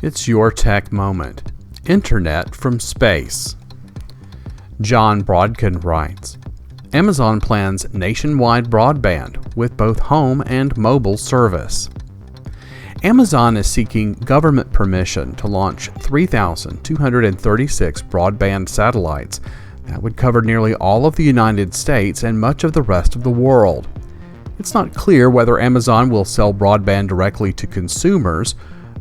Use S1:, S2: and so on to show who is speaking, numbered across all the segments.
S1: It's your tech moment. Internet from space. John Brodkin writes, Amazon plans nationwide broadband with both home and mobile service. Amazon is seeking government permission to launch 3,236 broadband satellites that would cover nearly all of the United States and much of the rest of the world. It's not clear whether Amazon will sell broadband directly to consumers,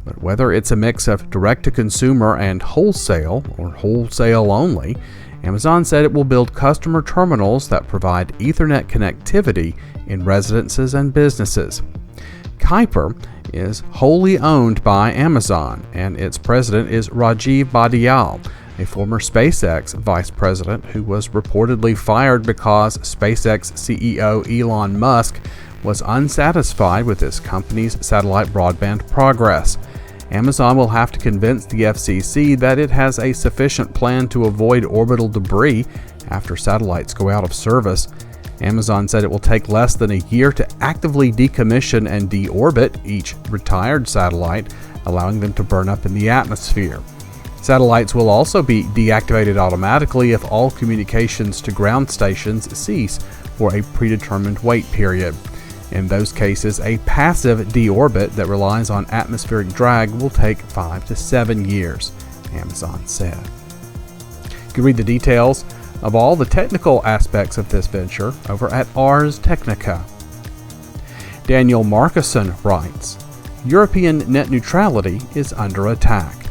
S1: but whether it's a mix of direct-to-consumer and wholesale, or wholesale only, Amazon said it will build customer terminals that provide Ethernet connectivity in residences and businesses. Kuiper is wholly owned by Amazon, and its president is Rajiv Badial, a former SpaceX vice president who was reportedly fired because SpaceX CEO Elon Musk was unsatisfied with his company's satellite broadband progress. Amazon will have to convince the FCC that it has a sufficient plan to avoid orbital debris after satellites go out of service. Amazon said it will take less than a year to actively decommission and deorbit each retired satellite, allowing them to burn up in the atmosphere. Satellites will also be deactivated automatically if all communications to ground stations cease for a predetermined wait period. In those cases, a passive deorbit that relies on atmospheric drag will take 5 to 7 years, Amazon said. You can read the details of all the technical aspects of this venture over at Ars Technica. Daniel Markison writes, European net neutrality is under attack.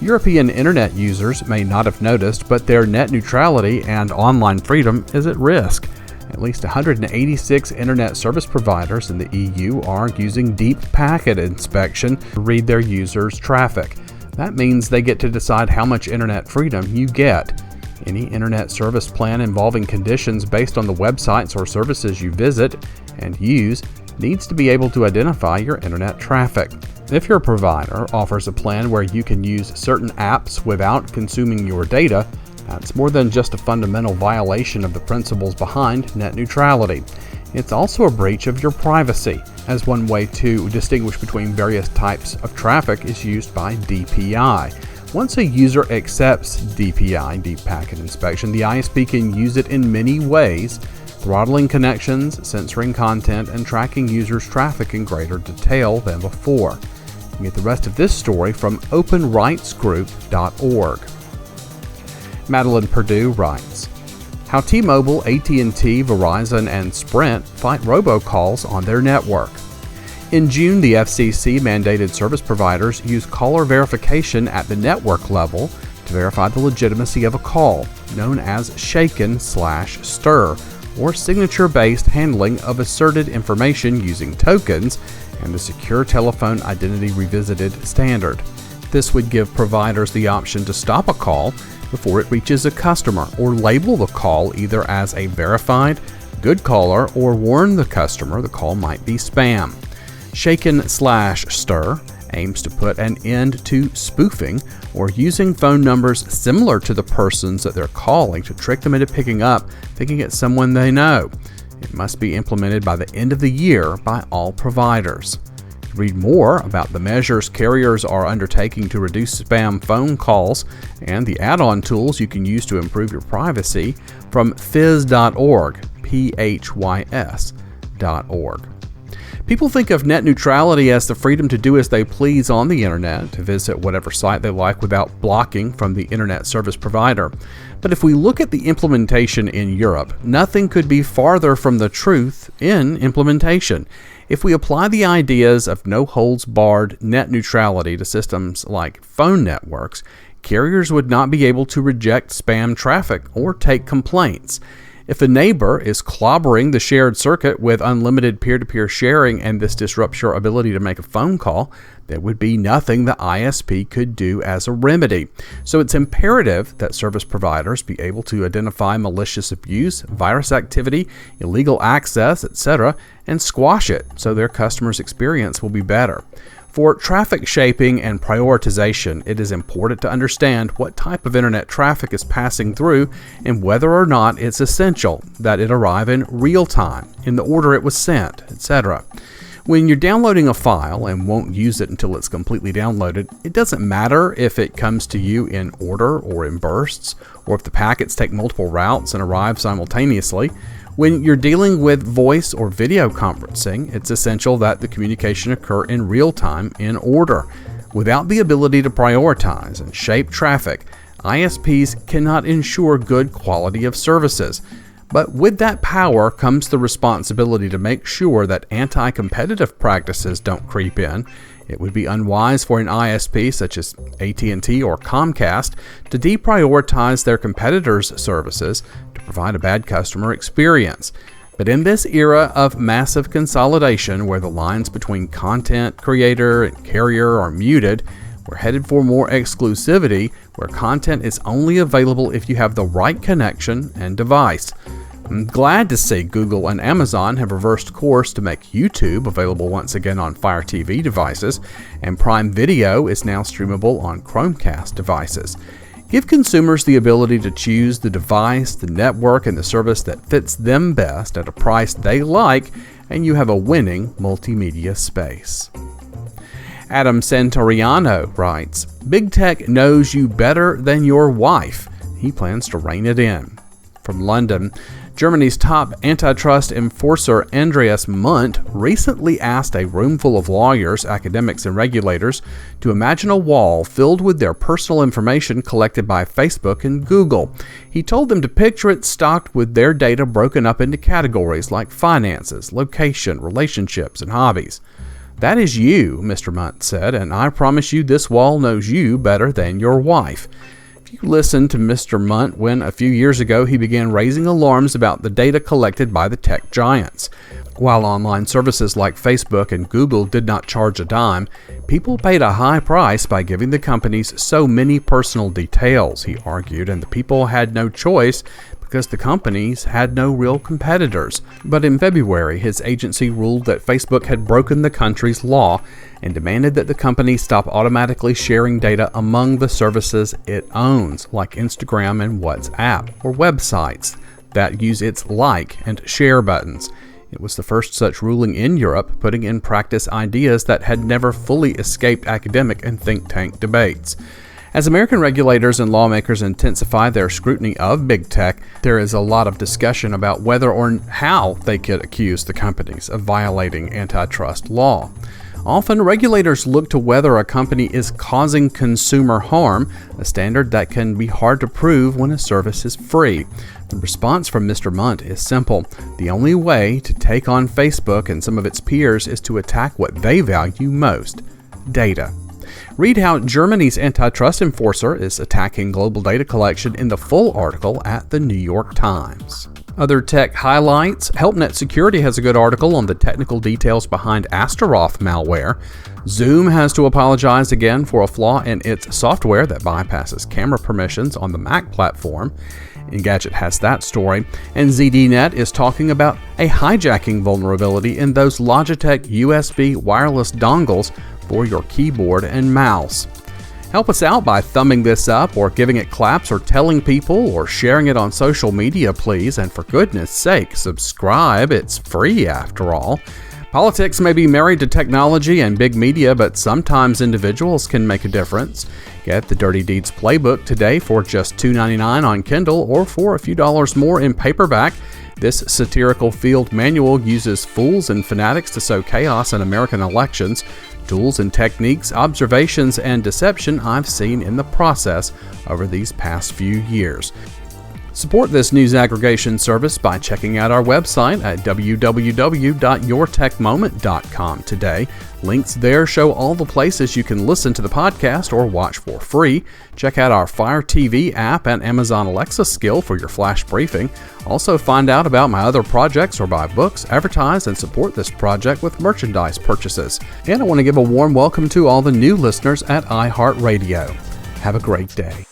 S1: European internet users may not have noticed, but their net neutrality and online freedom is at risk. At least 186 internet service providers in the EU are using deep packet inspection to read their users' traffic. That means they get to decide how much internet freedom you get. Any internet service plan involving conditions based on the websites or services you visit and use needs to be able to identify your internet traffic. If your provider offers a plan where you can use certain apps without consuming your data, that's more than just a fundamental violation of the principles behind net neutrality. It's also a breach of your privacy, as one way to distinguish between various types of traffic is used by DPI. Once a user accepts DPI, deep packet inspection, the ISP can use it in many ways, throttling connections, censoring content, and tracking users' traffic in greater detail than before. You can get the rest of this story from openrightsgroup.org. Madeline Perdue writes, How T-Mobile, AT&T, Verizon, and Sprint fight robocalls on their network. In June, the FCC mandated service providers use caller verification at the network level to verify the legitimacy of a call, known as shaken/stir, or signature-based handling of asserted information using tokens and the Secure Telephone Identity Revisited standard. This would give providers the option to stop a call before it reaches a customer, or label the call either as a verified, good caller, or warn the customer the call might be spam. Shaken/stir aims to put an end to spoofing or using phone numbers similar to the persons that they're calling to trick them into picking up thinking it's someone they know. It must be implemented by the end of the year by all providers. Read more about the measures carriers are undertaking to reduce spam phone calls and the add-on tools you can use to improve your privacy from phys.org, phys.org. People think of net neutrality as the freedom to do as they please on the internet, to visit whatever site they like without blocking from the internet service provider. But if we look at the implementation in Europe, nothing could be farther from the truth in implementation. If we apply the ideas of no-holds-barred net neutrality to systems like phone networks, carriers would not be able to reject spam traffic or take complaints. If a neighbor is clobbering the shared circuit with unlimited peer-to-peer sharing and this disrupts your ability to make a phone call, there would be nothing the ISP could do as a remedy. So it's imperative that service providers be able to identify malicious abuse, virus activity, illegal access, etc., and squash it so their customers' experience will be better. For traffic shaping and prioritization, it is important to understand what type of internet traffic is passing through and whether or not it's essential that it arrive in real time, in the order it was sent, etc. When you're downloading a file and won't use it until it's completely downloaded, it doesn't matter if it comes to you in order or in bursts, or if the packets take multiple routes and arrive simultaneously. When you're dealing with voice or video conferencing, it's essential that the communication occur in real time in order. Without the ability to prioritize and shape traffic, ISPs cannot ensure good quality of services. But with that power comes the responsibility to make sure that anti-competitive practices don't creep in. It would be unwise for an ISP such as AT&T or Comcast to deprioritize their competitors' services to provide a bad customer experience. But in this era of massive consolidation where the lines between content creator and carrier are muted, we're headed for more exclusivity where content is only available if you have the right connection and device. I'm glad to see Google and Amazon have reversed course to make YouTube available once again on Fire TV devices, and Prime Video is now streamable on Chromecast devices. Give consumers the ability to choose the device, the network, and the service that fits them best at a price they like, and you have a winning multimedia space. Adam Santoriano writes, "Big Tech knows you better than your wife. He plans to rein it in." From London, Germany's top antitrust enforcer Andreas Mundt recently asked a roomful of lawyers, academics, and regulators to imagine a wall filled with their personal information collected by Facebook and Google. He told them to picture it stocked with their data broken up into categories like finances, location, relationships, and hobbies. "That is you," Mr. Mundt said, "and I promise you this wall knows you better than your wife." If you listened to Mr. Mundt when a few years ago he began raising alarms about the data collected by the tech giants. While online services like Facebook and Google did not charge a dime, people paid a high price by giving the companies so many personal details, he argued, and the people had no choice because the companies had no real competitors. But in February, his agency ruled that Facebook had broken the country's law and demanded that the company stop automatically sharing data among the services it owns, like Instagram and WhatsApp, or websites that use its like and share buttons. It was the first such ruling in Europe, putting in practice ideas that had never fully escaped academic and think tank debates. As American regulators and lawmakers intensify their scrutiny of big tech, there is a lot of discussion about whether or how they could accuse the companies of violating antitrust law. Often, regulators look to whether a company is causing consumer harm, a standard that can be hard to prove when a service is free. The response from Mr. Mundt is simple. The only way to take on Facebook and some of its peers is to attack what they value most: data. Read how Germany's antitrust enforcer is attacking global data collection in the full article at the New York Times. Other tech highlights: HelpNet Security has a good article on the technical details behind Astaroth malware. Zoom has to apologize again for a flaw in its software that bypasses camera permissions on the Mac platform. Engadget has that story. And ZDNet is talking about a hijacking vulnerability in those Logitech USB wireless dongles for your keyboard and mouse. Help us out by thumbing this up or giving it claps or telling people or sharing it on social media, please. And for goodness sake, subscribe. It's free after all. Politics may be married to technology and big media, but sometimes individuals can make a difference. Get the Dirty Deeds Playbook today for just $2.99 on Kindle or for a few dollars more in paperback. This satirical field manual uses fools and fanatics to sow chaos in American elections. Tools and techniques, observations, and deception I've seen in the process over these past few years. Support this news aggregation service by checking out our website at www.yourtechmoment.com today. Links there show all the places you can listen to the podcast or watch for free. Check out our Fire TV app and Amazon Alexa skill for your flash briefing. Also find out about my other projects or buy books, advertise, and support this project with merchandise purchases. And I want to give a warm welcome to all the new listeners at iHeartRadio. Have a great day.